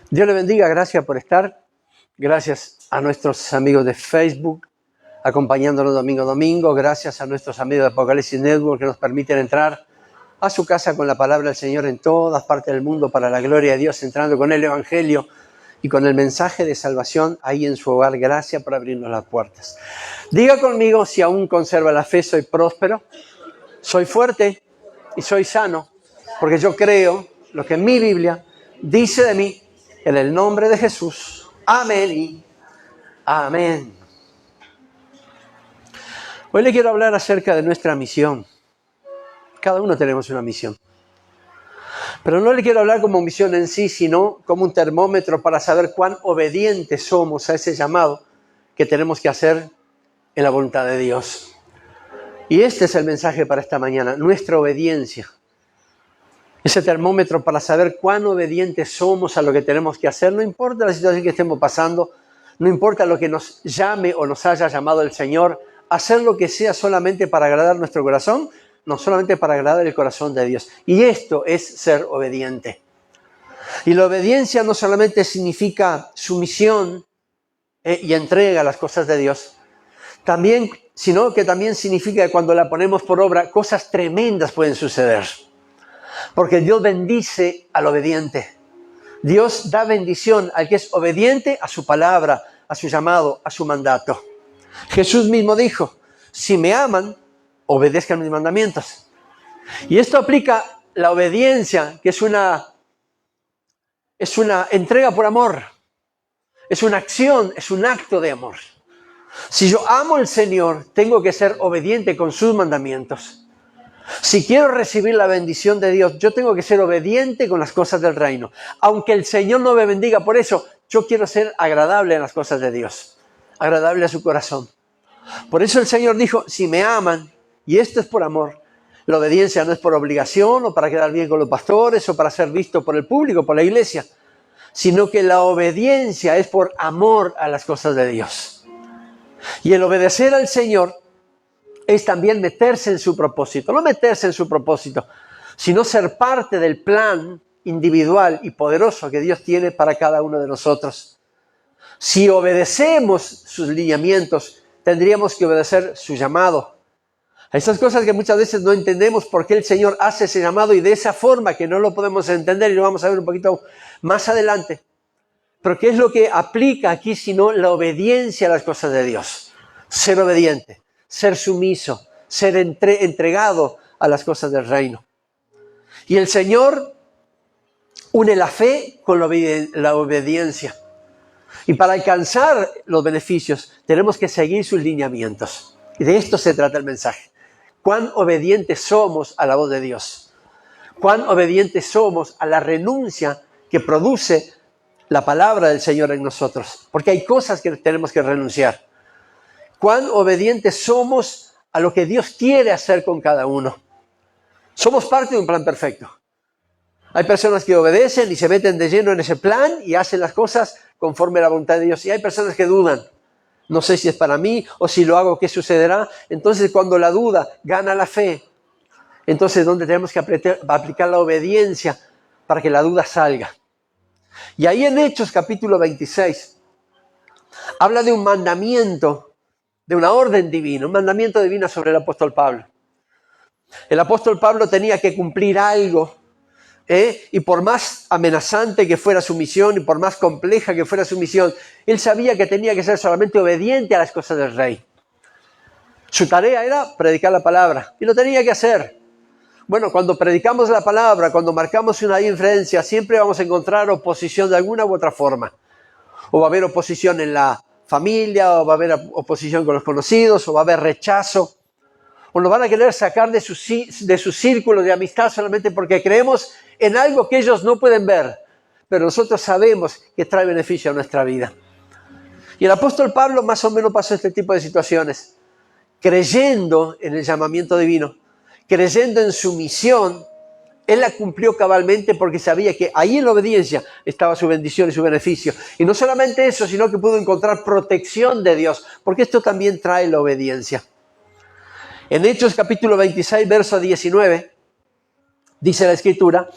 Dios le bendiga, gracias por estar. Gracias a nuestros amigos de Facebook, acompañándonos domingo a domingo. Gracias a nuestros amigos de Apocalipsis Network que nos permiten entrar a su casa con la palabra del Señor en todas partes del mundo para la gloria de Dios, entrando con el Evangelio y con el mensaje de salvación ahí en su hogar. Gracias por abrirnos las puertas. Diga conmigo, si aún conserva la fe, soy próspero, soy fuerte y soy sano, porque yo creo lo que mi Biblia dice de mí, en el nombre de Jesús. Amén y amén. Hoy le quiero hablar acerca de nuestra misión. Cada uno tenemos una misión. Pero no le quiero hablar como misión en sí, sino como un termómetro para saber cuán obedientes somos a ese llamado que tenemos que hacer en la voluntad de Dios. Y este es el mensaje para esta mañana, nuestra obediencia. Ese termómetro para saber cuán obedientes somos a lo que tenemos que hacer. No importa la situación que estemos pasando, no importa lo que nos llame o nos haya llamado el Señor, hacer lo que sea solamente para agradar nuestro corazón, no solamente para agradar el corazón de Dios. Y esto es ser obediente. Y la obediencia no solamente significa sumisión y entrega a las cosas de Dios, sino que también significa que cuando la ponemos por obra, cosas tremendas pueden suceder. Porque Dios bendice al obediente. Dios da bendición al que es obediente a su palabra, a su llamado, a su mandato. Jesús mismo dijo, si me aman, obedezcan mis mandamientos. Y esto aplica la obediencia, que es una entrega por amor. Es una acción, es un acto de amor. Si yo amo al Señor, tengo que ser obediente con sus mandamientos. Si quiero recibir la bendición de Dios, yo tengo que ser obediente con las cosas del reino. Aunque el Señor no me bendiga por eso, yo quiero ser agradable en las cosas de Dios, agradable a su corazón. Por eso el Señor dijo, si me aman, y esto es por amor, la obediencia no es por obligación o para quedar bien con los pastores o para ser visto por el público, por la iglesia, sino que la obediencia es por amor a las cosas de Dios. Y el obedecer al Señor es también meterse en su propósito. No meterse en su propósito, sino ser parte del plan individual y poderoso que Dios tiene para cada uno de nosotros. Si obedecemos sus lineamientos, tendríamos que obedecer su llamado. Hay esas cosas que muchas veces no entendemos por qué el Señor hace ese llamado y de esa forma que no lo podemos entender y lo vamos a ver un poquito más adelante. Pero ¿qué es lo que aplica aquí sino la obediencia a las cosas de Dios? Ser obediente. Ser sumiso, ser entregado a las cosas del reino. Y el Señor une la fe con la obediencia. Y para alcanzar los beneficios tenemos que seguir sus lineamientos. Y de esto se trata el mensaje. Cuán obedientes somos a la voz de Dios. Cuán obedientes somos a la renuncia que produce la palabra del Señor en nosotros. Porque hay cosas que tenemos que renunciar. Cuán obedientes somos a lo que Dios quiere hacer con cada uno. Somos parte de un plan perfecto. Hay personas que obedecen y se meten de lleno en ese plan y hacen las cosas conforme a la voluntad de Dios. Y hay personas que dudan. No sé si es para mí o si lo hago, ¿qué sucederá? Entonces, cuando la duda gana la fe, entonces ¿dónde tenemos que aplicar la obediencia para que la duda salga? Y ahí en Hechos capítulo 26 habla de un mandamiento, de una orden divina, un mandamiento divino sobre el apóstol Pablo. El apóstol Pablo tenía que cumplir algo, y por más amenazante que fuera su misión y por más compleja que fuera su misión, él sabía que tenía que ser solamente obediente a las cosas del rey. Su tarea era predicar la palabra y lo tenía que hacer. Bueno, cuando predicamos la palabra, cuando marcamos una diferencia, siempre vamos a encontrar oposición de alguna u otra forma. O va a haber oposición en la familia, o va a haber oposición con los conocidos, o va a haber rechazo, o nos van a querer sacar de su círculo de amistad solamente porque creemos en algo que ellos no pueden ver, pero nosotros sabemos que trae beneficio a nuestra vida. Y el apóstol Pablo más o menos pasó este tipo de situaciones, creyendo en el llamamiento divino, creyendo en su misión. Él la cumplió cabalmente porque sabía que ahí en la obediencia estaba su bendición y su beneficio. Y no solamente eso, sino que pudo encontrar protección de Dios, porque esto también trae la obediencia. En Hechos capítulo 26, verso 19, dice la Escritura,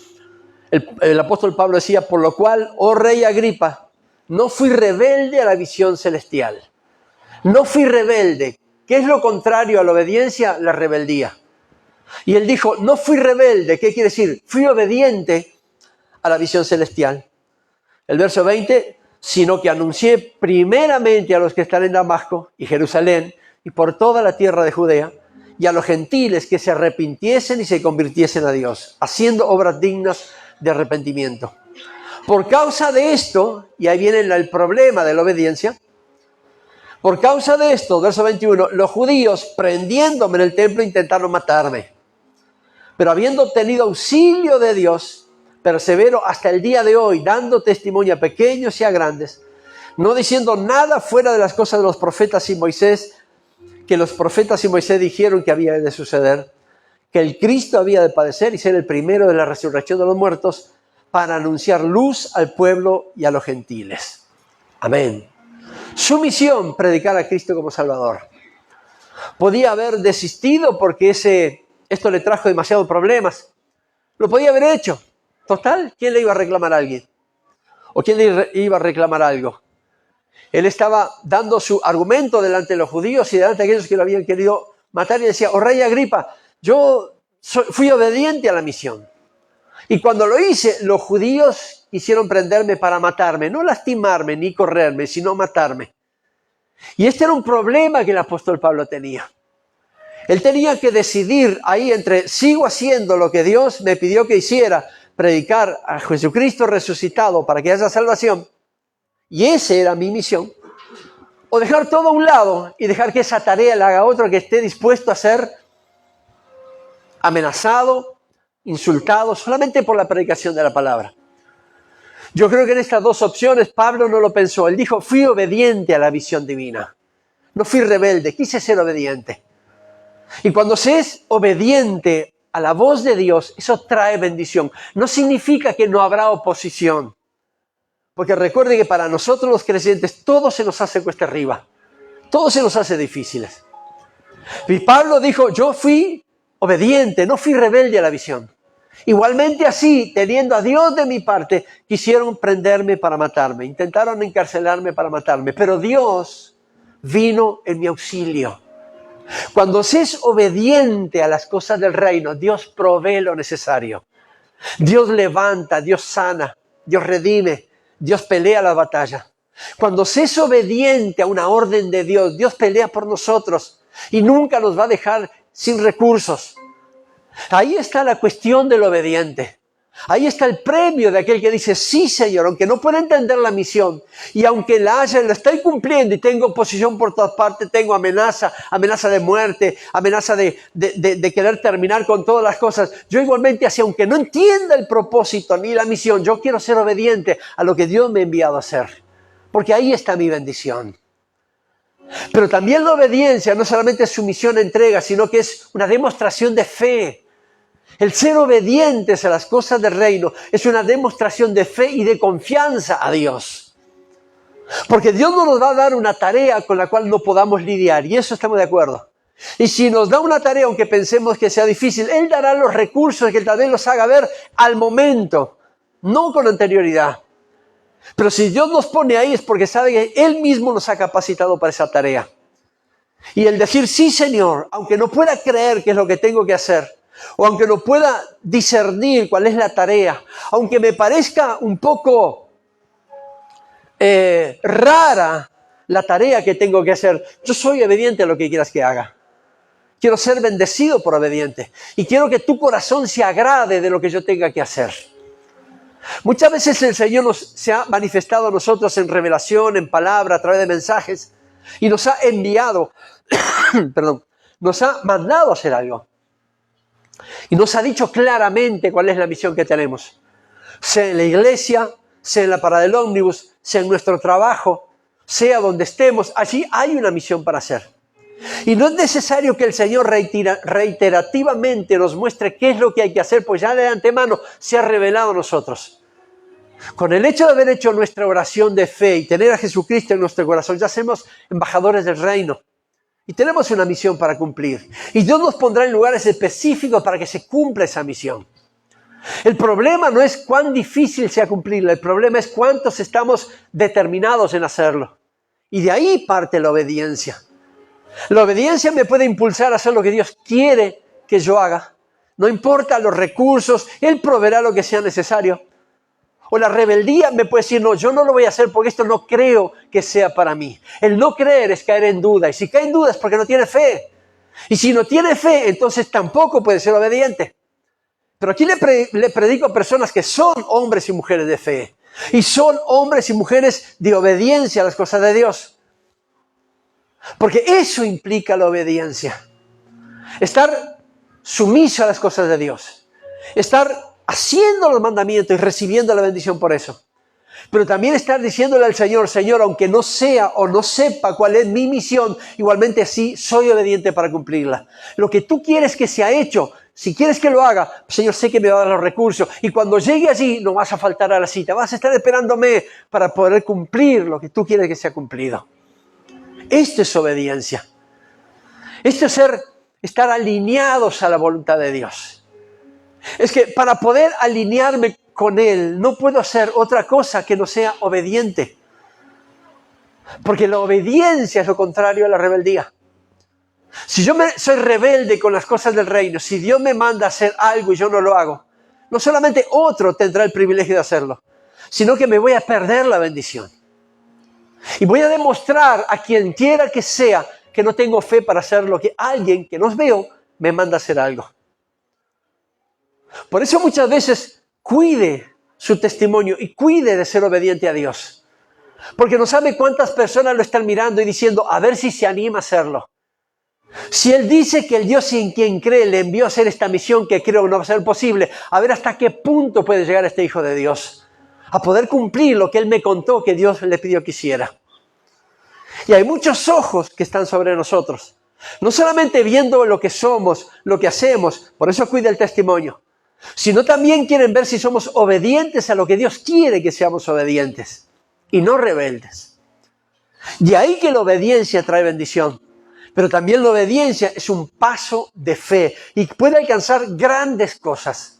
El apóstol Pablo decía, por lo cual, oh rey Agripa, no fui rebelde a la visión celestial. No fui rebelde. ¿Qué es lo contrario a la obediencia? La rebeldía. Y él dijo, no fui rebelde. ¿Qué quiere decir? Fui obediente a la visión celestial. El verso 20, sino que anuncié primeramente a los que están en Damasco y Jerusalén y por toda la tierra de Judea y a los gentiles que se arrepintiesen y se convirtiesen a Dios, haciendo obras dignas de arrepentimiento. Por causa de esto, y ahí viene el problema de la obediencia, por causa de esto, verso 21, los judíos, prendiéndome en el templo, intentaron matarme. Pero habiendo obtenido auxilio de Dios, persevero hasta el día de hoy, dando testimonio a pequeños y a grandes, no diciendo nada fuera de las cosas de los profetas y Moisés, que los profetas y Moisés dijeron que había de suceder, que el Cristo había de padecer y ser el primero de la resurrección de los muertos, para anunciar luz al pueblo y a los gentiles. Amén. Su misión, predicar a Cristo como Salvador. Podía haber desistido porque esto le trajo demasiados problemas. Lo podía haber hecho. Total, ¿quién le iba a reclamar a alguien? ¿O quién le iba a reclamar algo? Él estaba dando su argumento delante de los judíos y delante de aquellos que lo habían querido matar y decía, oh rey Agripa, yo fui obediente a la misión. Y cuando lo hice, los judíos quisieron prenderme para matarme, no lastimarme ni correrme, sino matarme. Y este era un problema que el apóstol Pablo tenía. Él tenía que decidir ahí entre sigo haciendo lo que Dios me pidió que hiciera, predicar a Jesucristo resucitado para que haya salvación, y esa era mi misión, o dejar todo a un lado y dejar que esa tarea la haga otro que esté dispuesto a ser amenazado, insultado, solamente por la predicación de la palabra. Yo creo que en estas dos opciones Pablo no lo pensó. Él dijo, fui obediente a la visión divina. No fui rebelde, quise ser obediente. Y cuando se es obediente a la voz de Dios, eso trae bendición. No significa que no habrá oposición. Porque recuerde que para nosotros los creyentes todo se nos hace cuesta arriba. Todo se nos hace difíciles. Y Pablo dijo, yo fui obediente, no fui rebelde a la visión. Igualmente así, teniendo a Dios de mi parte, quisieron prenderme para matarme. Intentaron encarcelarme para matarme. Pero Dios vino en mi auxilio. Cuando se es obediente a las cosas del reino, Dios provee lo necesario. Dios levanta, Dios sana, Dios redime, Dios pelea la batalla. Cuando se es obediente a una orden de Dios, Dios pelea por nosotros y nunca nos va a dejar sin recursos. Ahí está la cuestión del obediente. Ahí está el premio de aquel que dice, sí Señor, aunque no pueda entender la misión y aunque la estoy cumpliendo y tengo oposición por todas partes, tengo amenaza de muerte, amenaza de querer terminar con todas las cosas. Yo igualmente así, aunque no entienda el propósito ni la misión, yo quiero ser obediente a lo que Dios me ha enviado a hacer, porque ahí está mi bendición. Pero también la obediencia no solamente es sumisión a entrega, sino que es una demostración de fe. El ser obedientes a las cosas del reino es una demostración de fe y de confianza a Dios. Porque Dios no nos va a dar una tarea con la cual no podamos lidiar, y eso estamos de acuerdo. Y si nos da una tarea, aunque pensemos que sea difícil, Él dará los recursos que tal vez los haga ver al momento, no con anterioridad. Pero si Dios nos pone ahí es porque sabe que Él mismo nos ha capacitado para esa tarea. Y el decir, sí Señor, aunque no pueda creer que es lo que tengo que hacer, o aunque no pueda discernir cuál es la tarea, aunque me parezca un poco rara la tarea que tengo que hacer, yo soy obediente a lo que quieras que haga. Quiero ser bendecido por obediente. Y quiero que tu corazón se agrade de lo que yo tenga que hacer. Muchas veces el Señor se ha manifestado a nosotros en revelación, en palabra, a través de mensajes, y nos ha enviado, nos ha mandado a hacer algo. Y nos ha dicho claramente cuál es la misión que tenemos. Sea en la iglesia, sea en la parada del ómnibus, sea en nuestro trabajo, sea donde estemos, allí hay una misión para hacer. Y no es necesario que el Señor reiterativamente nos muestre qué es lo que hay que hacer, pues ya de antemano se ha revelado a nosotros. Con el hecho de haber hecho nuestra oración de fe y tener a Jesucristo en nuestro corazón, ya somos embajadores del reino. Y tenemos una misión para cumplir. Y Dios nos pondrá en lugares específicos para que se cumpla esa misión. El problema no es cuán difícil sea cumplirla, el problema es cuántos estamos determinados en hacerlo. Y de ahí parte la obediencia. La obediencia me puede impulsar a hacer lo que Dios quiere que yo haga. No importa los recursos, Él proveerá lo que sea necesario. O la rebeldía me puede decir, no, yo no lo voy a hacer porque esto no creo que sea para mí. El no creer es caer en duda. Y si cae en duda es porque no tiene fe. Y si no tiene fe, entonces tampoco puede ser obediente. Pero aquí le predico a personas que son hombres y mujeres de fe. Y son hombres y mujeres de obediencia a las cosas de Dios. Porque eso implica la obediencia. Estar sumiso a las cosas de Dios. Estar haciendo los mandamientos y recibiendo la bendición por eso. Pero también estar diciéndole al Señor, Señor, aunque no sea o no sepa cuál es mi misión, igualmente sí soy obediente para cumplirla. Lo que tú quieres que sea hecho, si quieres que lo haga, Señor, sé que me va a dar los recursos. Y cuando llegue allí, no vas a faltar a la cita. Vas a estar esperándome para poder cumplir lo que tú quieres que sea cumplido. Esto es obediencia. Esto es estar alineados a la voluntad de Dios. Es que para poder alinearme con Él, no puedo hacer otra cosa que no sea obediente. Porque la obediencia es lo contrario a la rebeldía. Si yo soy rebelde con las cosas del reino, si Dios me manda a hacer algo y yo no lo hago, no solamente otro tendrá el privilegio de hacerlo, sino que me voy a perder la bendición. Y voy a demostrar a quien quiera que sea que no tengo fe para hacer lo que alguien que no veo me manda a hacer algo. Por eso muchas veces cuide su testimonio y cuide de ser obediente a Dios. Porque no sabe cuántas personas lo están mirando y diciendo, a ver si se anima a hacerlo. Si Él dice que el Dios en quien cree le envió a hacer esta misión que creo no va a ser posible, a ver hasta qué punto puede llegar este Hijo de Dios a poder cumplir lo que Él me contó que Dios le pidió que hiciera. Y hay muchos ojos que están sobre nosotros. No solamente viendo lo que somos, lo que hacemos, por eso cuida el testimonio, sino también quieren ver si somos obedientes a lo que Dios quiere que seamos obedientes y no rebeldes. De ahí que la obediencia trae bendición, pero también la obediencia es un paso de fe y puede alcanzar grandes cosas.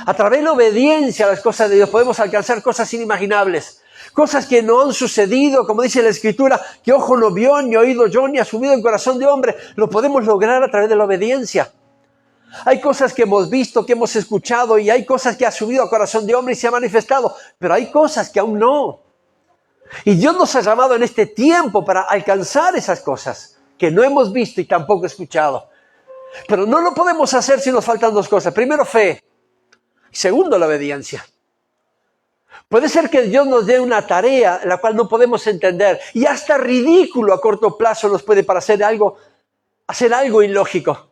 A través de la obediencia a las cosas de Dios podemos alcanzar cosas inimaginables, cosas que no han sucedido, como dice la Escritura, que ojo no vio, ni oído yo, ni ha subido en corazón de hombre. Lo podemos lograr a través de la obediencia. Hay cosas que hemos visto, que hemos escuchado, y hay cosas que ha subido a corazón de hombre y se ha manifestado, pero hay cosas que aún no. Y Dios nos ha llamado en este tiempo para alcanzar esas cosas que no hemos visto y tampoco escuchado. Pero no lo podemos hacer si nos faltan dos cosas. Primero, fe. Y segundo, la obediencia. Puede ser que Dios nos dé una tarea la cual no podemos entender y hasta ridículo a corto plazo nos puede parecer hacer algo ilógico.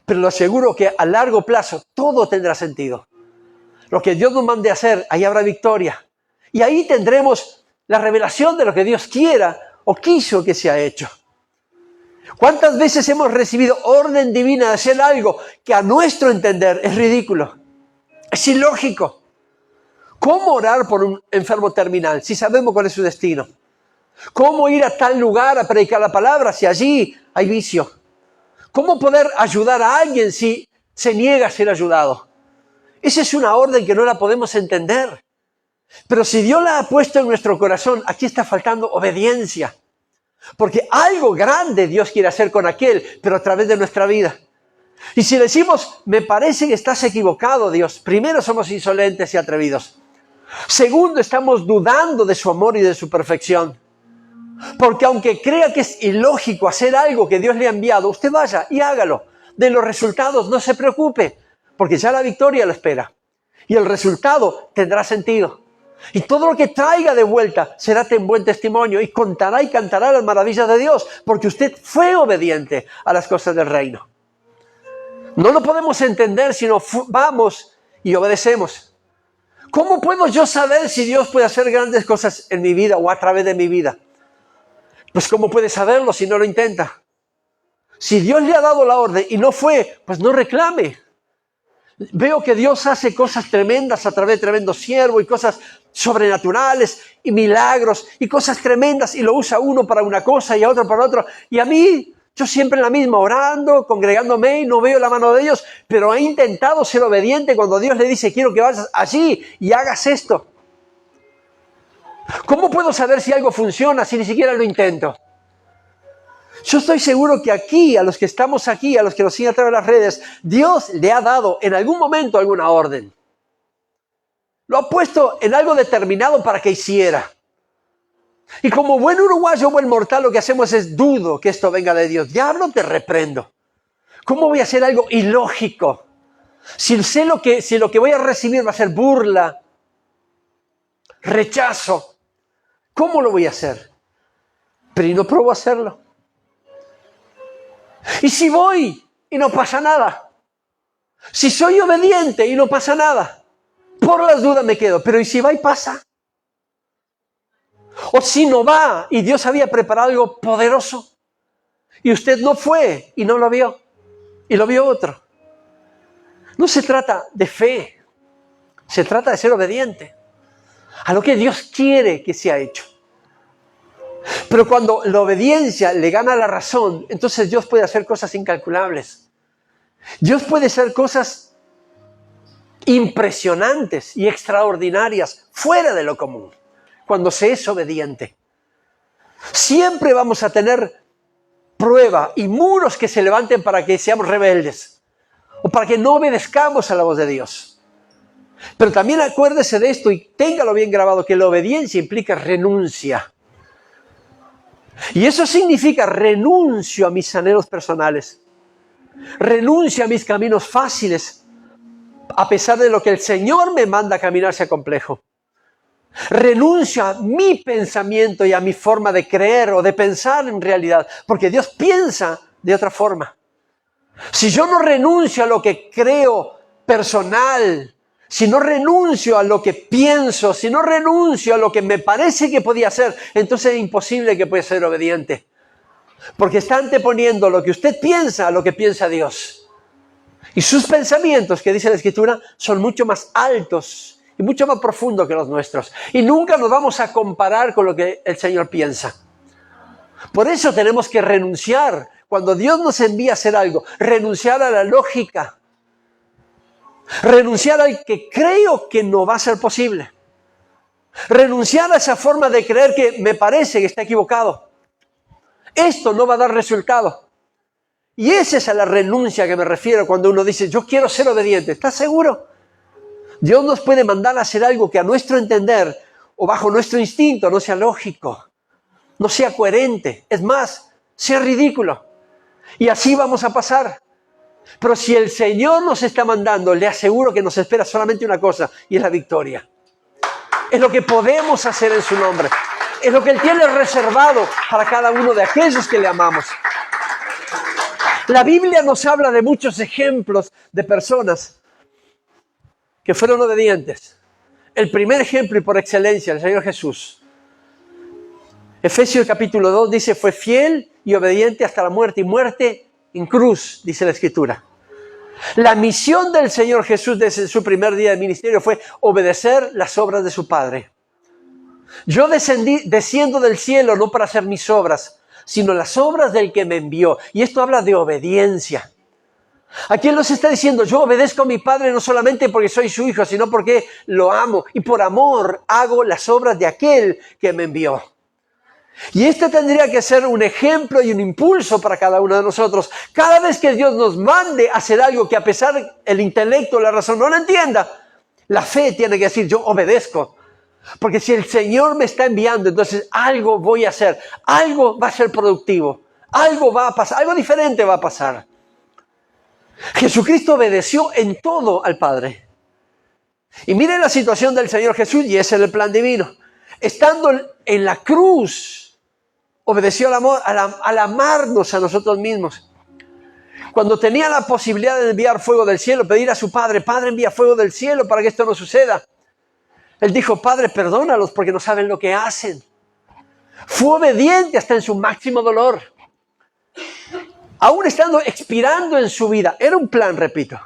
Pero lo aseguro que a largo plazo todo tendrá sentido. Lo que Dios nos mande a hacer, ahí habrá victoria. Y ahí tendremos la revelación de lo que Dios quiera o quiso que sea hecho. ¿Cuántas veces hemos recibido orden divina de hacer algo que a nuestro entender es ridículo? Es ilógico. ¿Cómo orar por un enfermo terminal si sabemos cuál es su destino? ¿Cómo ir a tal lugar a predicar la palabra si allí hay vicio? ¿Cómo poder ayudar a alguien si se niega a ser ayudado? Esa es una orden que no la podemos entender. Pero si Dios la ha puesto en nuestro corazón, aquí está faltando obediencia. Porque algo grande Dios quiere hacer con aquel, pero a través de nuestra vida. Y si decimos, me parece que estás equivocado, Dios, primero somos insolentes y atrevidos. Segundo, estamos dudando de su amor y de su perfección. Porque aunque crea que es ilógico hacer algo que Dios le ha enviado, usted vaya y hágalo. De los resultados no se preocupe, porque ya la victoria lo espera. Y el resultado tendrá sentido. Y todo lo que traiga de vuelta será en buen testimonio y contará y cantará las maravillas de Dios, porque usted fue obediente a las cosas del reino. No lo podemos entender si no vamos y obedecemos. ¿Cómo puedo yo saber si Dios puede hacer grandes cosas en mi vida o a través de mi vida? Pues ¿cómo puede saberlo si no lo intenta? Si Dios le ha dado la orden y no fue, pues no reclame. Veo que Dios hace cosas tremendas a través de tremendos siervos y cosas sobrenaturales y milagros y cosas tremendas y lo usa uno para una cosa y a otro para otra. Y a mí Yo siempre en la misma, orando, congregándome y no veo la mano de Dios, pero he intentado ser obediente cuando Dios le dice, quiero que vayas allí y hagas esto. ¿Cómo puedo saber si algo funciona si ni siquiera lo intento? Yo estoy seguro que aquí, a los que estamos aquí, a los que nos siguen a través de las redes, Dios le ha dado en algún momento alguna orden. Lo ha puesto en algo determinado para que hiciera. Y como buen uruguayo, buen mortal, lo que hacemos es dudo que esto venga de Dios. Diablo, te reprendo. ¿Cómo voy a hacer algo ilógico? Si lo que voy a recibir va a ser burla, rechazo, ¿cómo lo voy a hacer? Pero ¿y no pruebo a hacerlo? ¿Y si voy y no pasa nada? Si soy obediente y no pasa nada, por las dudas me quedo. Pero ¿y si va y pasa? O si no va y Dios había preparado algo poderoso y usted no fue y no lo vio y lo vio otro. No se trata de fe, se trata de ser obediente a lo que Dios quiere que sea hecho. Pero cuando la obediencia le gana la razón, entonces Dios puede hacer cosas incalculables. Dios puede hacer cosas impresionantes y extraordinarias, fuera de lo común, cuando se es obediente. Siempre vamos a tener prueba y muros que se levanten para que seamos rebeldes o para que no obedezcamos a la voz de Dios. Pero también acuérdese de esto y téngalo bien grabado, que la obediencia implica renuncia. Y eso significa renuncio a mis anhelos personales, renuncio a mis caminos fáciles, a pesar de lo que el Señor me manda a caminar sea complejo. Renuncio a mi pensamiento y a mi forma de creer o de pensar en realidad, porque Dios piensa de otra forma. Si yo no renuncio a lo que creo personal, si no renuncio a lo que pienso, si no renuncio a lo que me parece que podía hacer, entonces es imposible que pueda ser obediente. Porque está anteponiendo lo que usted piensa a lo que piensa Dios. Y sus pensamientos, que dice la Escritura, son mucho más altos y mucho más profundos que los nuestros. Y nunca nos vamos a comparar con lo que el Señor piensa. Por eso tenemos que renunciar, cuando Dios nos envía a hacer algo, renunciar a la lógica. Renunciar al que creo que no va a ser posible. Renunciar a esa forma de creer que me parece que está equivocado. Esto no va a dar resultado. Y esa es a la renuncia que me refiero cuando uno dice, yo quiero ser obediente. ¿Estás seguro? Dios nos puede mandar a hacer algo que a nuestro entender o bajo nuestro instinto no sea lógico, no sea coherente. Es más, sea ridículo. Y así vamos a pasar. Pero si el Señor nos está mandando, le aseguro que nos espera solamente una cosa, y es la victoria. Es lo que podemos hacer en su nombre. Es lo que Él tiene reservado para cada uno de aquellos que le amamos. La Biblia nos habla de muchos ejemplos de personas que fueron obedientes. El primer ejemplo y por excelencia, el Señor Jesús. Efesios capítulo 2 dice, fue fiel y obediente hasta la muerte, y muerte en cruz, dice la Escritura. La misión del Señor Jesús desde su primer día de ministerio fue obedecer las obras de su Padre. Yo desciendo del cielo no para hacer mis obras, sino las obras del que me envió. Y esto habla de obediencia. Aquí Él nos está diciendo, yo obedezco a mi Padre no solamente porque soy su hijo, sino porque lo amo. Y por amor hago las obras de aquel que me envió. Y este tendría que ser un ejemplo y un impulso para cada uno de nosotros. Cada vez que Dios nos mande a hacer algo que a pesar el intelecto, la razón no lo entienda, la fe tiene que decir, yo obedezco. Porque si el Señor me está enviando, entonces algo voy a hacer, algo va a ser productivo, algo va a pasar, algo diferente va a pasar. Jesucristo obedeció en todo al Padre. Y miren la situación del Señor Jesús, y ese es el plan divino. Estando en la cruz, obedeció al amor, al amarnos a nosotros mismos. Cuando tenía la posibilidad de enviar fuego del cielo, pedir a su Padre, Padre, envía fuego del cielo para que esto no suceda. Él dijo, Padre, perdónalos porque no saben lo que hacen. Fue obediente hasta en su máximo dolor. Aún estando expirando en su vida, era un plan, repito.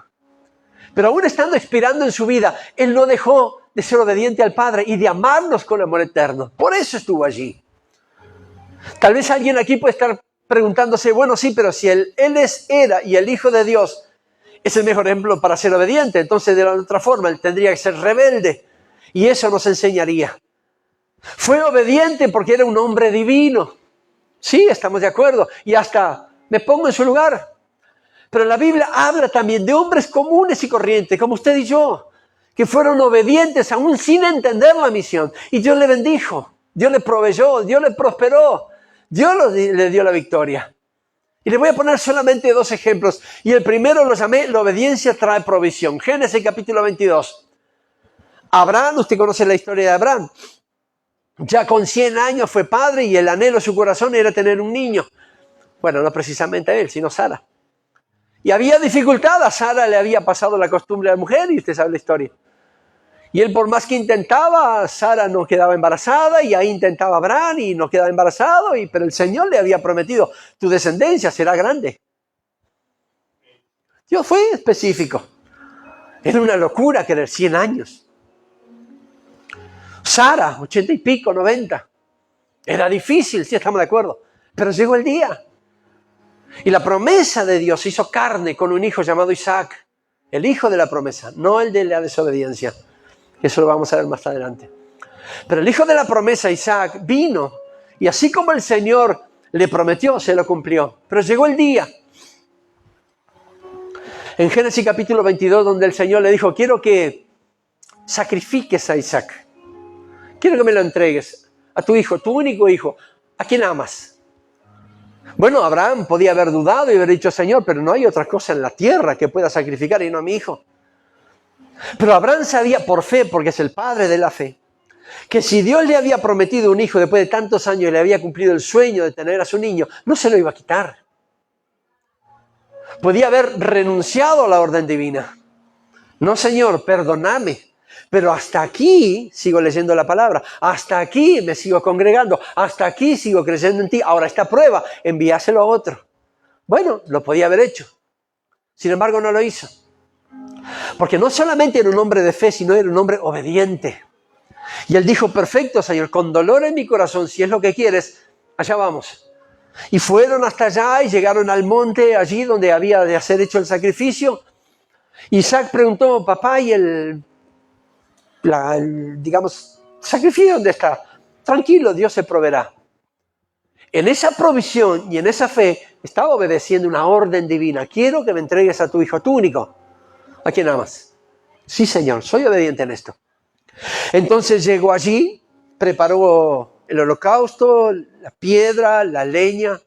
Pero aún estando expirando en su vida, Él no dejó de ser obediente al Padre y de amarnos con amor eterno. Por eso estuvo allí. Tal vez alguien aquí puede estar preguntándose, bueno, sí, pero si él era y el Hijo de Dios es el mejor ejemplo para ser obediente, entonces de la otra forma él tendría que ser rebelde. Y eso nos enseñaría. Fue obediente porque era un hombre divino. Sí, estamos de acuerdo. Y hasta me pongo en su lugar. Pero la Biblia habla también de hombres comunes y corrientes, como usted y yo, que fueron obedientes aún sin entender la misión. Y Dios le bendijo, Dios le proveyó, Dios le prosperó, Dios le dio la victoria. Y le voy a poner solamente 2 ejemplos. Y el primero lo llamé, la obediencia trae provisión. Génesis capítulo 22. Abraham, usted conoce la historia de Abraham. Ya con 100 años fue padre y el anhelo de su corazón era tener un niño. Bueno, no precisamente él, sino Sara. Y había dificultad, a Sara le había pasado la costumbre de la mujer y usted sabe la historia. Y él por más que intentaba, Sara no quedaba embarazada y ahí intentaba Abraham y no quedaba embarazado, pero el Señor le había prometido, tu descendencia será grande. Dios fue específico. Era una locura querer 100 años. Sara, 80 y pico, 90. Era difícil, sí estamos de acuerdo, pero llegó el día. Y la promesa de Dios se hizo carne con un hijo llamado Isaac. El hijo de la promesa, no el de la desobediencia. Eso lo vamos a ver más adelante. Pero el hijo de la promesa, Isaac, vino. Y así como el Señor le prometió, se lo cumplió. Pero llegó el día. En Génesis capítulo 22, donde el Señor le dijo, quiero que sacrifiques a Isaac. Quiero que me lo entregues a tu hijo, tu único hijo. ¿A quién amas? Bueno, Abraham podía haber dudado y haber dicho, Señor, pero no hay otra cosa en la tierra que pueda sacrificar y no a mi hijo. Pero Abraham sabía por fe, porque es el padre de la fe, que si Dios le había prometido un hijo después de tantos años y le había cumplido el sueño de tener a su niño, no se lo iba a quitar. Podía haber renunciado a la orden divina. No, Señor, perdóname. Pero hasta aquí sigo leyendo la palabra, hasta aquí me sigo congregando, hasta aquí sigo creyendo en ti. Ahora esta prueba, envíaselo a otro. Bueno, lo podía haber hecho. Sin embargo, no lo hizo. Porque no solamente era un hombre de fe, sino era un hombre obediente. Y él dijo, perfecto, Señor, con dolor en mi corazón, si es lo que quieres, allá vamos. Y fueron hasta allá y llegaron al monte, allí donde había de ser hecho el sacrificio. Isaac preguntó, papá, ¿y el sacrificio dónde está? Tranquilo, Dios se proveerá. En esa provisión y en esa fe estaba obedeciendo una orden divina. Quiero que me entregues a tu hijo, tu único. ¿A quién amas? Sí, Señor, soy obediente en esto. Entonces llegó allí, preparó el holocausto, la piedra, la leña,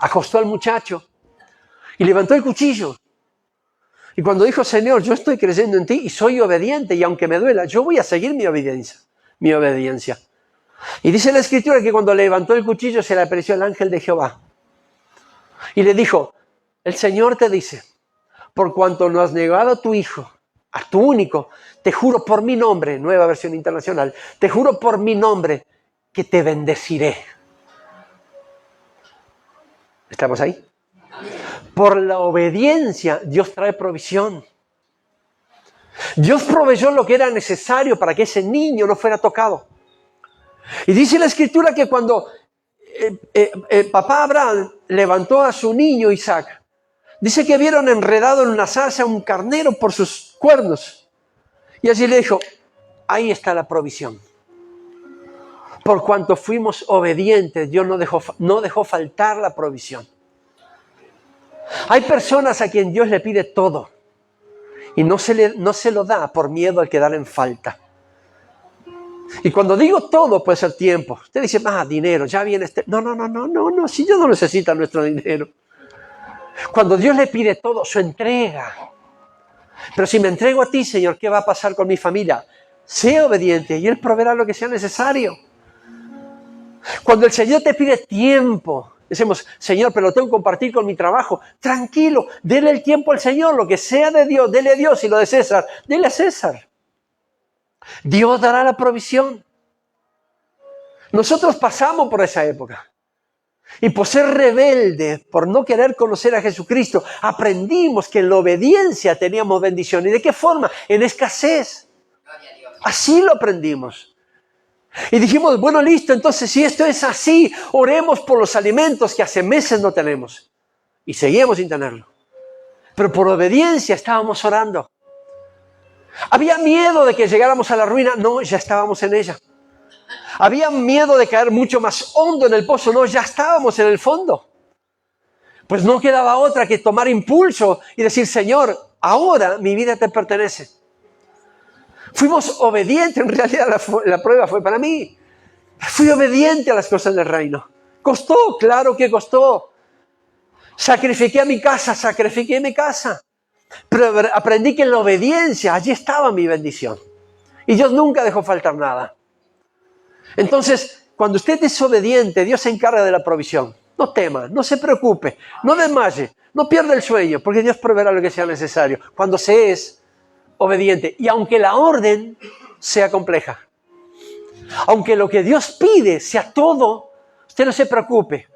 acostó al muchacho y levantó el cuchillo. Y cuando dijo, Señor, yo estoy creyendo en ti y soy obediente, y aunque me duela, yo voy a seguir mi obediencia. Y dice la Escritura que cuando levantó el cuchillo se le apareció el ángel de Jehová. Y le dijo, el Señor te dice, por cuanto no has negado a tu hijo, a tu único, te juro por mi nombre, Nueva Versión Internacional, te juro por mi nombre que te bendeciré. ¿Estamos ahí? Por la obediencia, Dios trae provisión. Dios proveyó lo que era necesario para que ese niño no fuera tocado. Y dice la Escritura que cuando papá Abraham levantó a su niño Isaac, dice que vieron enredado en una zarza un carnero por sus cuernos. Y así le dijo, ahí está la provisión. Por cuanto fuimos obedientes, Dios no dejó faltar la provisión. Hay personas a quien Dios le pide todo y no se lo da por miedo al quedar en falta. Y cuando digo todo, puede ser tiempo. Usted dice, dinero, ya viene este. No, si Dios no necesita nuestro dinero. Cuando Dios le pide todo, su entrega. Pero si me entrego a ti, Señor, ¿qué va a pasar con mi familia? Sé obediente y Él proveerá lo que sea necesario. Cuando el Señor te pide tiempo, decimos, Señor, pero lo tengo que compartir con mi trabajo. Tranquilo, dele el tiempo al Señor, lo que sea de Dios, dele a Dios, y lo de César, dele a César. Dios dará la provisión. Nosotros pasamos por esa época. Y por ser rebeldes, por no querer conocer a Jesucristo, aprendimos que en la obediencia teníamos bendición. ¿Y de qué forma? En escasez. Así lo aprendimos. Y dijimos, bueno, listo, entonces si esto es así, oremos por los alimentos que hace meses no tenemos. Y seguimos sin tenerlo. Pero por obediencia estábamos orando. ¿Había miedo de que llegáramos a la ruina? No, ya estábamos en ella. ¿Había miedo de caer mucho más hondo en el pozo? No, ya estábamos en el fondo. Pues no quedaba otra que tomar impulso y decir, Señor, ahora mi vida te pertenece. Fuimos obedientes, en realidad la prueba fue para mí. Fui obediente a las cosas del reino. Costó, claro que costó. Sacrifiqué a mi casa. Pero aprendí que en la obediencia, allí estaba mi bendición. Y Dios nunca dejó faltar nada. Entonces, cuando usted es obediente, Dios se encarga de la provisión. No tema, no se preocupe, no desmaye, no pierda el sueño, porque Dios proveerá lo que sea necesario. Cuando se es obediente. Y aunque la orden sea compleja, aunque lo que Dios pide sea todo, usted no se preocupe,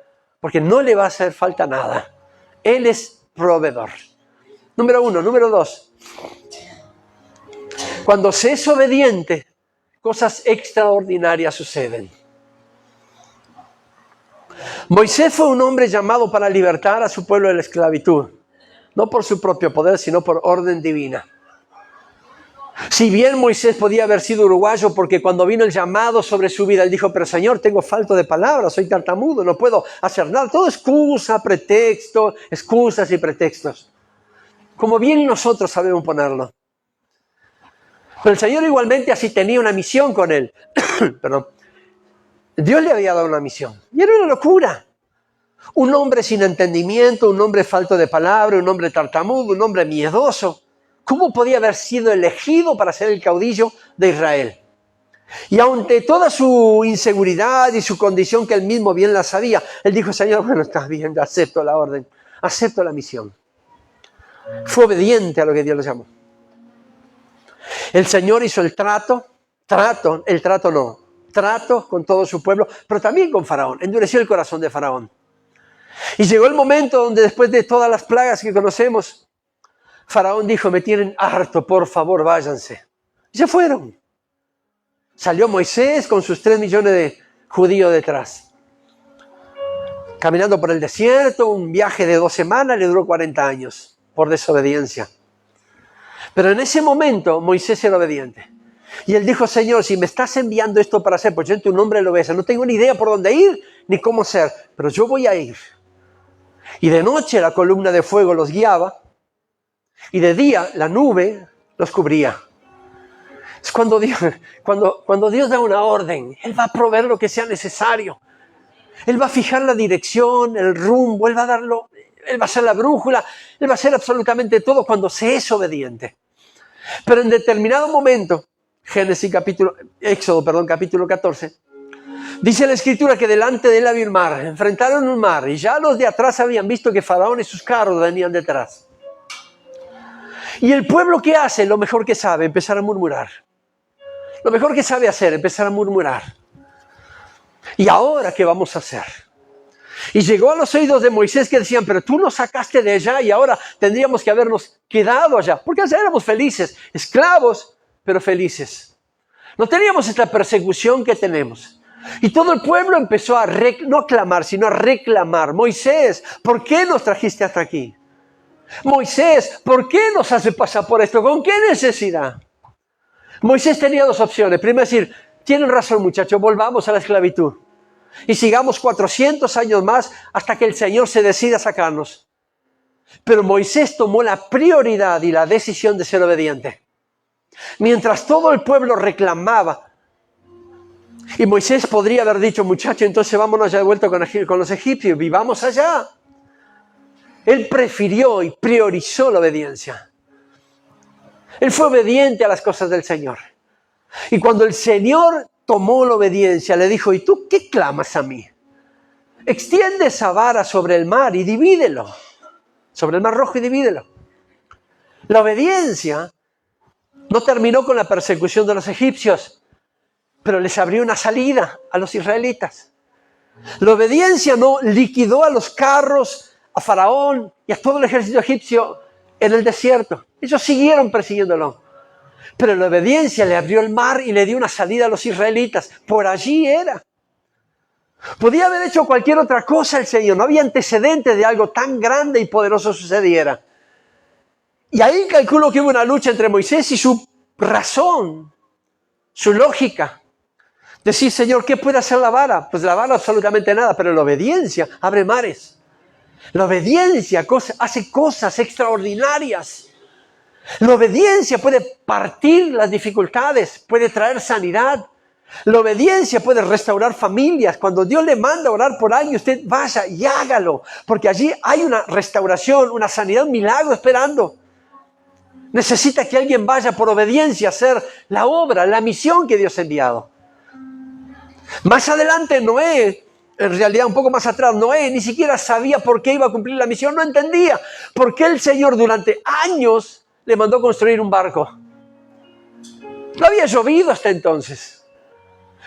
porque no le va a hacer falta nada. Él es proveedor. Número 1. Número 2. Cuando se es obediente, cosas extraordinarias suceden. Moisés fue un hombre llamado para libertar a su pueblo de la esclavitud. No por su propio poder, sino por orden divina. Si bien Moisés podía haber sido uruguayo, porque cuando vino el llamado sobre su vida, él dijo, pero Señor, tengo falta de palabras, soy tartamudo, no puedo hacer nada. Todo excusa, pretexto, excusas y pretextos. Como bien nosotros sabemos ponerlo. Pero el Señor igualmente así tenía una misión con él. Perdón. Dios le había dado una misión. Y era una locura. Un hombre sin entendimiento, un hombre falto de palabra, un hombre tartamudo, un hombre miedoso. ¿Cómo podía haber sido elegido para ser el caudillo de Israel? Y ante toda su inseguridad y su condición, que él mismo bien la sabía, él dijo, Señor, bueno, está bien, acepto la orden, acepto la misión. Fue obediente a lo que Dios le llamó. El Señor hizo el trato con todo su pueblo, pero también con Faraón. Endureció el corazón de Faraón. Y llegó el momento donde, después de todas las plagas que conocemos, Faraón dijo, me tienen harto, por favor, váyanse. Y se fueron. Salió Moisés con sus 3 millones de judíos detrás. Caminando por el desierto, un viaje de 2 semanas, le duró 40 años por desobediencia. Pero en ese momento Moisés era obediente. Y él dijo, Señor, si me estás enviando esto para hacer, pues yo en tu nombre lo ves. No tengo ni idea por dónde ir ni cómo ser, pero yo voy a ir. Y de noche la columna de fuego los guiaba y de día la nube los cubría. Es cuando Dios da una orden, Él va a proveer lo que sea necesario. Él va a fijar la dirección, el rumbo, Él va a ser la brújula, Él va a hacer absolutamente todo cuando se es obediente. Pero en determinado momento, Éxodo capítulo 14, dice la Escritura que delante de él había un mar, enfrentaron un mar y ya los de atrás habían visto que Faraón y sus carros venían detrás. Y el pueblo, ¿qué hace? Lo mejor que sabe, empezar a murmurar. Lo mejor que sabe hacer, empezar a murmurar. ¿Y ahora qué vamos a hacer? Y llegó a los oídos de Moisés que decían, pero tú nos sacaste de allá y ahora tendríamos que habernos quedado allá. Porque allá éramos felices, esclavos, pero felices. No teníamos esta persecución que tenemos. Y todo el pueblo empezó a no a clamar, sino a reclamar. Moisés, ¿por qué nos trajiste hasta aquí? Moisés, ¿por qué nos hace pasar por esto? ¿Con qué necesidad? Moisés tenía 2 opciones. Primero decir, tienen razón muchachos, volvamos a la esclavitud. Y sigamos 400 años más hasta que el Señor se decida sacarnos. Pero Moisés tomó la prioridad y la decisión de ser obediente. Mientras todo el pueblo reclamaba, y Moisés podría haber dicho, muchachos, entonces vámonos ya de vuelta con los egipcios, vivamos allá. Él prefirió y priorizó la obediencia. Él fue obediente a las cosas del Señor. Y cuando el Señor tomó la obediencia, le dijo, ¿y tú qué clamas a mí? Extiende esa vara sobre el mar y divídelo. Sobre el mar rojo y divídelo. La obediencia no terminó con la persecución de los egipcios, pero les abrió una salida a los israelitas. La obediencia no liquidó a los carros, a Faraón y a todo el ejército egipcio en el desierto. Ellos siguieron persiguiéndolo. Pero la obediencia le abrió el mar y le dio una salida a los israelitas. Por allí era. Podía haber hecho cualquier otra cosa el Señor. No había antecedentes de algo tan grande y poderoso sucediera. Y ahí calculo que hubo una lucha entre Moisés y su razón, su lógica. Decir, Señor, ¿qué puede hacer la vara? Pues la vara absolutamente nada, pero la obediencia abre mares. La obediencia hace cosas extraordinarias. La obediencia puede partir las dificultades, puede traer sanidad. La obediencia puede restaurar familias. Cuando Dios le manda a orar por alguien, usted vaya y hágalo, porque allí hay una restauración, una sanidad, un milagro esperando. Necesita que alguien vaya por obediencia a hacer la obra, la misión que Dios ha enviado. Más adelante Noé, en realidad un poco más atrás, Noé ni siquiera sabía por qué iba a cumplir la misión, no entendía por qué el Señor durante años le mandó construir un barco. No había llovido hasta entonces.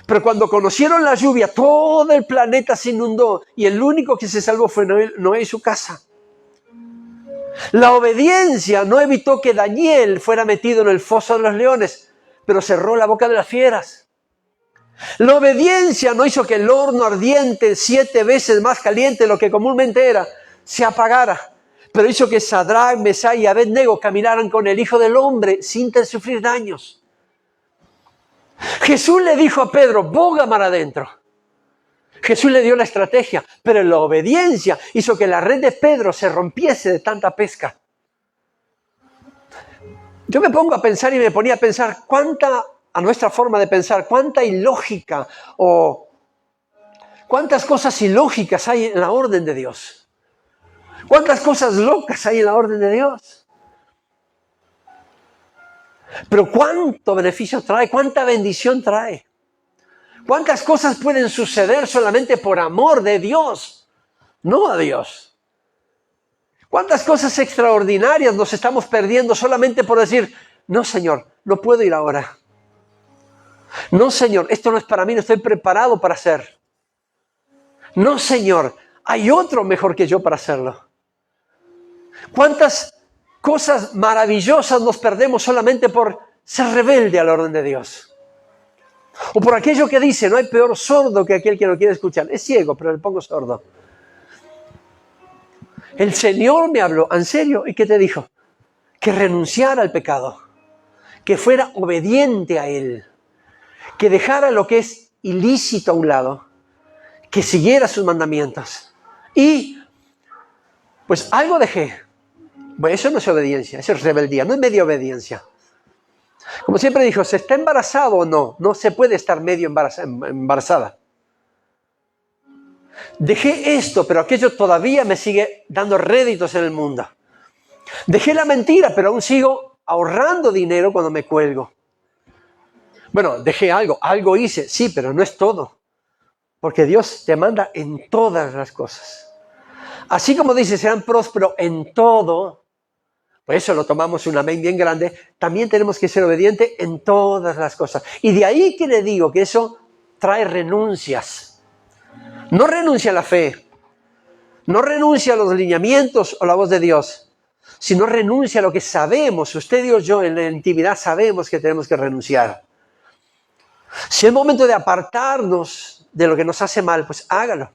Pero cuando conocieron la lluvia, todo el planeta se inundó y el único que se salvó fue Noé y su casa. La obediencia no evitó que Daniel fuera metido en el foso de los leones, pero cerró la boca de las fieras. La obediencia no hizo que el horno ardiente, 7 veces más caliente de lo que comúnmente era, se apagara, pero hizo que Sadrach, Mesach y Abednego caminaran con el Hijo del Hombre sin sufrir daños. Jesús le dijo a Pedro, boga mar adentro. Jesús le dio la estrategia, pero la obediencia hizo que la red de Pedro se rompiese de tanta pesca. Yo me pongo a pensar y me ponía a pensar a nuestra forma de pensar, cuánta ilógica o cuántas cosas ilógicas hay en la orden de Dios. Cuántas cosas locas hay en la orden de Dios. Pero cuánto beneficio trae, cuánta bendición trae. Cuántas cosas pueden suceder solamente por amor de Dios, no a Dios. Cuántas cosas extraordinarias nos estamos perdiendo solamente por decir, no Señor, no puedo ir ahora. No Señor, esto no es para mí, no estoy preparado para hacer. No Señor, hay otro mejor que yo para hacerlo. ¿Cuántas cosas maravillosas nos perdemos solamente por ser rebelde a la orden de Dios? O por aquello que dice, no hay peor sordo que aquel que no quiere escuchar. Es ciego, pero le pongo sordo. El Señor me habló, ¿en serio? ¿Y qué te dijo? Que renunciara al pecado, que fuera obediente a Él, que dejara lo que es ilícito a un lado, que siguiera sus mandamientos. Y, pues algo dejé. Bueno, eso no es obediencia, eso es rebeldía, no es media obediencia. Como siempre dijo, ¿se está embarazado o no? No se puede estar medio embarazada. Dejé esto, pero aquello todavía me sigue dando réditos en el mundo. Dejé la mentira, pero aún sigo ahorrando dinero cuando me cuelgo. Bueno, dejé algo hice, sí, pero no es todo. Porque Dios te manda en todas las cosas. Así como dice, sean prósperos en todo. Por eso lo tomamos un amén bien grande. También tenemos que ser obedientes en todas las cosas. Y de ahí que le digo que eso trae renuncias. No renuncia a la fe. No renuncia a los lineamientos o la voz de Dios. Sino renuncia a lo que sabemos. Usted y yo en la intimidad sabemos que tenemos que renunciar. Si es momento de apartarnos de lo que nos hace mal, pues hágalo.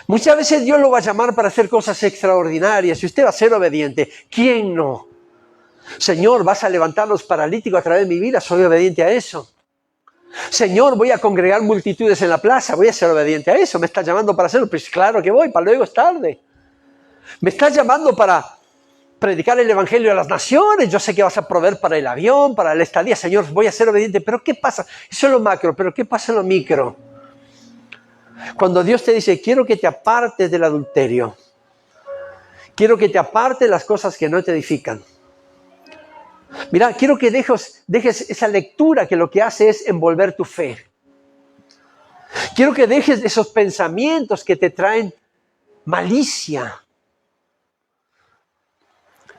Muchas veces Dios lo va a llamar para hacer cosas extraordinarias y usted va a ser obediente. ¿Quién no? Señor, vas a levantar los paralíticos a través de mi vida, soy obediente a eso. Señor, voy a congregar multitudes en la plaza, voy a ser obediente a eso. Me estás llamando para hacerlo, pues claro que voy, para luego es tarde. Me estás llamando para predicar el evangelio a las naciones, yo sé que vas a proveer para el avión, para la estadía. Señor, voy a ser obediente, pero ¿qué pasa? Eso es lo macro, pero ¿qué pasa en lo micro? Cuando Dios te dice, quiero que te apartes del adulterio, quiero que te apartes de las cosas que no te edifican. Mira, quiero que dejes esa lectura que lo que hace es envolver tu fe. Quiero que dejes esos pensamientos que te traen malicia.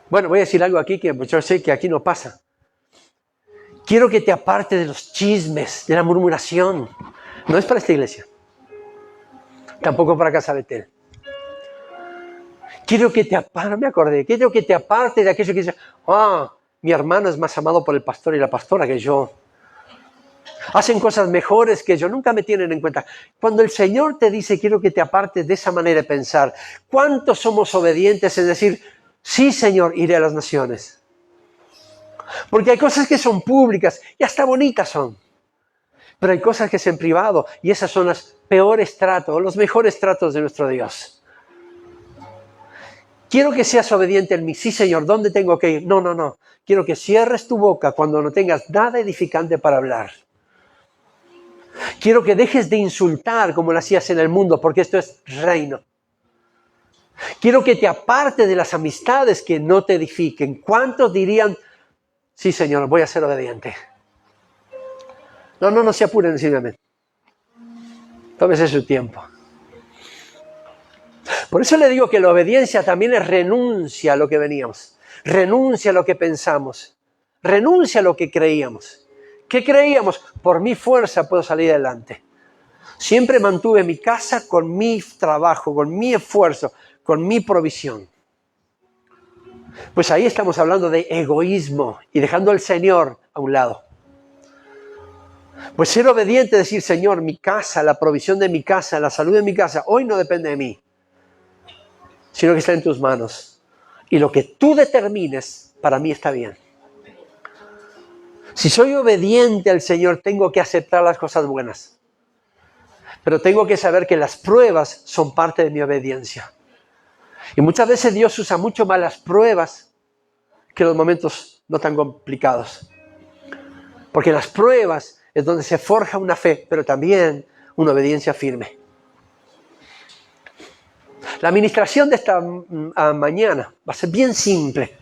Bueno, voy a decir algo aquí que yo sé que aquí no pasa. Quiero que te apartes de los chismes, de la murmuración. No es para esta iglesia. Tampoco para Casa Betel. Quiero que te apartes de aquello que dice, mi hermano es más amado por el pastor y la pastora que yo. Hacen cosas mejores que yo, nunca me tienen en cuenta. Cuando el Señor te dice, quiero que te apartes de esa manera de pensar, ¿cuántos somos obedientes en decir, sí, Señor, iré a las naciones? Porque hay cosas que son públicas y hasta bonitas son. Pero hay cosas que son en privado y esas son los peores tratos, los mejores tratos de nuestro Dios. Quiero que seas obediente en mí. Sí, Señor, ¿dónde tengo que ir? No. Quiero que cierres tu boca cuando no tengas nada edificante para hablar. Quiero que dejes de insultar como lo hacías en el mundo, porque esto es reino. Quiero que te apartes de las amistades que no te edifiquen. ¿Cuántos dirían, sí, Señor, voy a ser obediente? No se apuren, decídame. Tómese su tiempo. Por eso le digo que la obediencia también es renuncia a lo que veníamos. Renuncia a lo que pensamos. Renuncia a lo que creíamos. ¿Qué creíamos? Por mi fuerza puedo salir adelante. Siempre mantuve mi casa con mi trabajo, con mi esfuerzo, con mi provisión. Pues ahí estamos hablando de egoísmo y dejando al Señor a un lado. Pues ser obediente, decir, Señor, mi casa, la provisión de mi casa, la salud de mi casa, hoy no depende de mí, sino que está en tus manos. Y lo que tú determines, para mí está bien. Si soy obediente al Señor, tengo que aceptar las cosas buenas. Pero tengo que saber que las pruebas son parte de mi obediencia. Y muchas veces Dios usa mucho más las pruebas que los momentos no tan complicados. Porque las pruebas es donde se forja una fe, pero también una obediencia firme. La administración de esta mañana va a ser bien simple.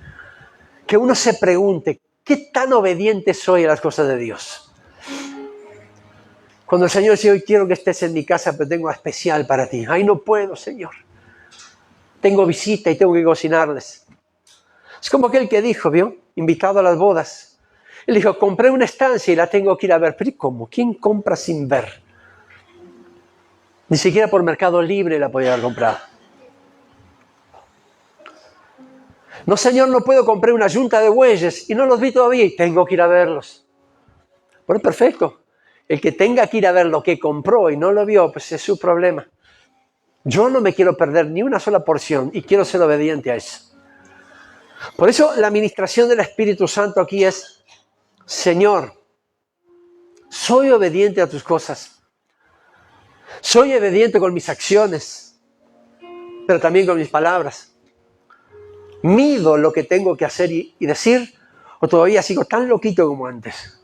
Que uno se pregunte, ¿qué tan obediente soy a las cosas de Dios? Cuando el Señor dice, hoy quiero que estés en mi casa, pero tengo especial para ti. Ay, no puedo, Señor. Tengo visita y tengo que cocinarles. Es como aquel que dijo, ¿vio? Invitado a las bodas. Él dijo, compré una estancia y la tengo que ir a ver. Pero ¿cómo? ¿Quién compra sin ver? Ni siquiera por Mercado Libre la podía haber comprado. No, Señor, no puedo comprar una yunta de bueyes y no los vi todavía y tengo que ir a verlos. Bueno, perfecto. El que tenga que ir a ver lo que compró y no lo vio, pues es su problema. Yo no me quiero perder ni una sola porción y quiero ser obediente a eso. Por eso la administración del Espíritu Santo aquí es, Señor, soy obediente a tus cosas. Soy obediente con mis acciones, pero también con mis palabras. Mido lo que tengo que hacer y decir, o todavía sigo tan loquito como antes.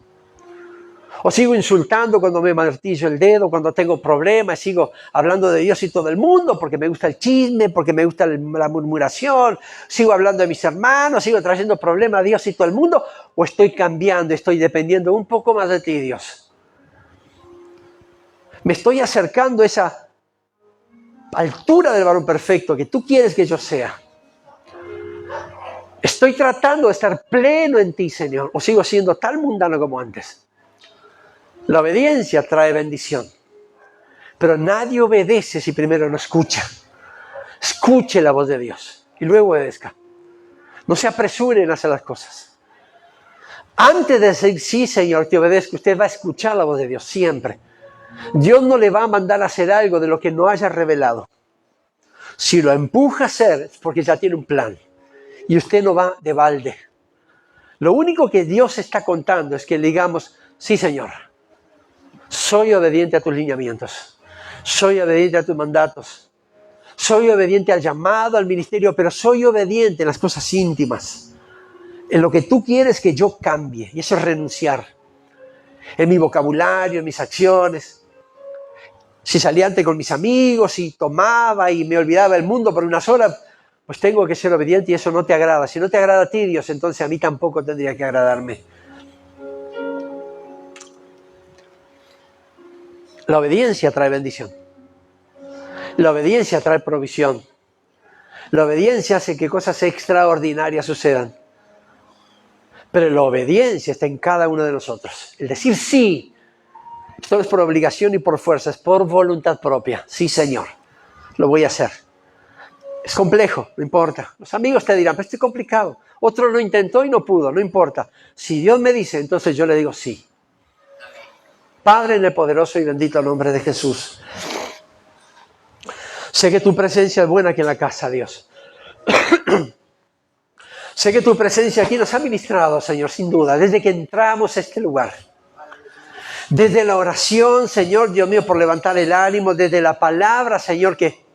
O sigo insultando cuando me martillo el dedo, cuando tengo problemas, sigo hablando de Dios y todo el mundo, porque me gusta el chisme, porque me gusta la murmuración, sigo hablando de mis hermanos, sigo trayendo problemas a Dios y todo el mundo, o estoy cambiando, estoy dependiendo un poco más de ti, Dios. Me estoy acercando a esa altura del varón perfecto que tú quieres que yo sea. Estoy tratando de estar pleno en ti, Señor, o sigo siendo tan mundano como antes. La obediencia trae bendición, pero nadie obedece si primero no escucha. Escuche la voz de Dios y luego obedezca. No se apresuren a hacer las cosas. Antes de decir, sí, Señor, te obedezco, usted va a escuchar la voz de Dios siempre. Dios no le va a mandar a hacer algo de lo que no haya revelado. Si lo empuja a hacer es porque ya tiene un plan y usted no va de balde. Lo único que Dios está contando es que le digamos, sí, Señor, soy obediente a tus lineamientos, soy obediente a tus mandatos, soy obediente al llamado, al ministerio, pero soy obediente en las cosas íntimas, en lo que tú quieres que yo cambie, y eso es renunciar, en mi vocabulario, en mis acciones. Si salía antes con mis amigos, si tomaba y me olvidaba del mundo por unas horas, pues tengo que ser obediente y eso no te agrada. Si no te agrada a ti, Dios, entonces a mí tampoco tendría que agradarme. La obediencia trae bendición. La obediencia trae provisión. La obediencia hace que cosas extraordinarias sucedan. Pero la obediencia está en cada uno de nosotros. El decir sí, esto no es por obligación ni por fuerza, es por voluntad propia. Sí, Señor, lo voy a hacer. Es complejo, no importa. Los amigos te dirán, pero esto es complicado. Otro lo intentó y no pudo, no importa. Si Dios me dice, entonces yo le digo sí. Padre, en el poderoso y bendito nombre de Jesús. Sé que tu presencia es buena aquí en la casa, Dios. Sé que tu presencia aquí nos ha ministrado, Señor, sin duda, desde que entramos a este lugar. Desde la oración, Señor, Dios mío, por levantar el ánimo, desde la palabra, Señor, que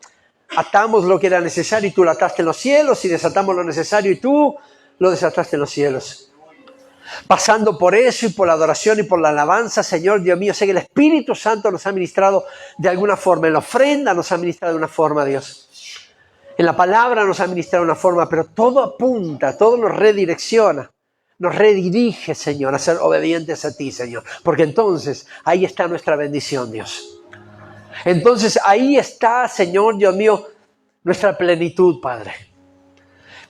atamos lo que era necesario y tú lo ataste en los cielos, y desatamos lo necesario y tú lo desataste en los cielos. Pasando por eso y por la adoración y por la alabanza, Señor, Dios mío, sé que el Espíritu Santo nos ha ministrado de alguna forma. En la ofrenda nos ha ministrado de una forma, Dios. En la palabra nos ha ministrado de una forma, pero todo apunta, todo nos redirecciona. Nos redirige, Señor, a ser obedientes a ti, Señor. Porque entonces ahí está nuestra bendición, Dios. Entonces ahí está, Señor, Dios mío, nuestra plenitud, Padre.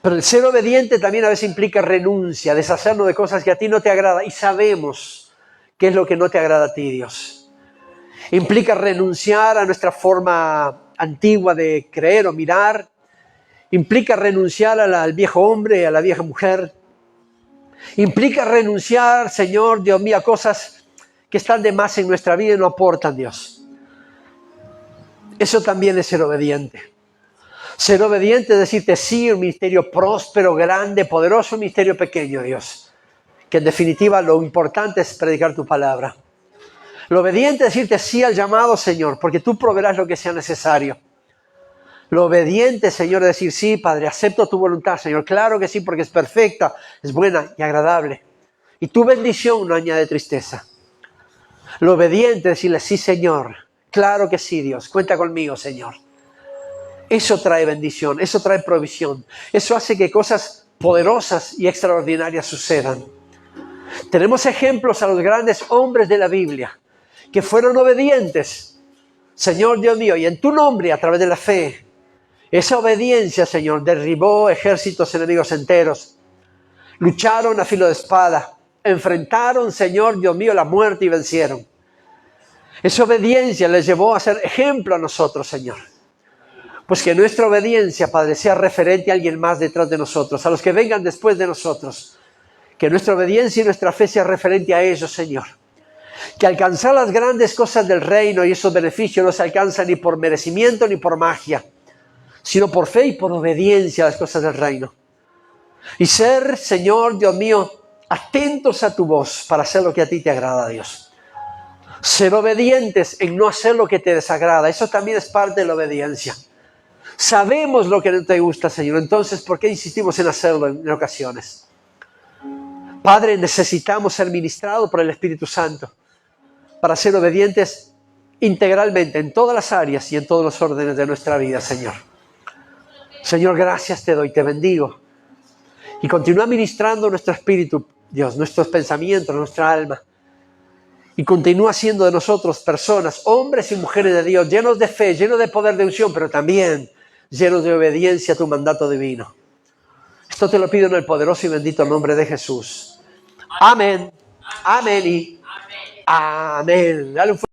Pero el ser obediente también a veces implica renuncia, deshacernos de cosas que a ti no te agrada. Y sabemos qué es lo que no te agrada a ti, Dios. Implica renunciar a nuestra forma antigua de creer o mirar. Implica renunciar al viejo hombre, a la vieja mujer. Implica renunciar, Señor, Dios mío, a cosas que están de más en nuestra vida y no aportan, Dios. Eso también es ser obediente. Ser obediente es decirte sí a un ministerio próspero, grande, poderoso, un ministerio pequeño, Dios. Que en definitiva lo importante es predicar tu palabra. Lo obediente es decirte sí al llamado, Señor, porque tú proveerás lo que sea necesario. Lo obediente, Señor, es decir, sí, Padre, acepto tu voluntad, Señor. Claro que sí, porque es perfecta, es buena y agradable. Y tu bendición no añade tristeza. Lo obediente es decirle, sí, Señor. Claro que sí, Dios. Cuenta conmigo, Señor. Eso trae bendición, eso trae provisión. Eso hace que cosas poderosas y extraordinarias sucedan. Tenemos ejemplos a los grandes hombres de la Biblia que fueron obedientes. Señor Dios mío, y en tu nombre, a través de la fe, esa obediencia, Señor, derribó ejércitos enemigos enteros. Lucharon a filo de espada. Enfrentaron, Señor, Dios mío, la muerte y vencieron. Esa obediencia les llevó a ser ejemplo a nosotros, Señor. Pues que nuestra obediencia, Padre, sea referente a alguien más detrás de nosotros, a los que vengan después de nosotros. Que nuestra obediencia y nuestra fe sea referente a ellos, Señor. Que alcanzar las grandes cosas del reino y esos beneficios no se alcanzan ni por merecimiento ni por magia, sino por fe y por obediencia a las cosas del reino. Y ser, Señor, Dios mío, atentos a tu voz para hacer lo que a ti te agrada, Dios. Ser obedientes en no hacer lo que te desagrada, eso también es parte de la obediencia. Sabemos lo que no te gusta, Señor, entonces, ¿por qué insistimos en hacerlo en ocasiones? Padre, necesitamos ser ministrados por el Espíritu Santo para ser obedientes integralmente en todas las áreas y en todos los órdenes de nuestra vida, Señor. Señor, gracias te doy, te bendigo. Y continúa ministrando nuestro espíritu, Dios, nuestros pensamientos, nuestra alma. Y continúa siendo de nosotros personas, hombres y mujeres de Dios, llenos de fe, llenos de poder de unción, pero también llenos de obediencia a tu mandato divino. Esto te lo pido en el poderoso y bendito nombre de Jesús. Amén. Amén y amén. Dale un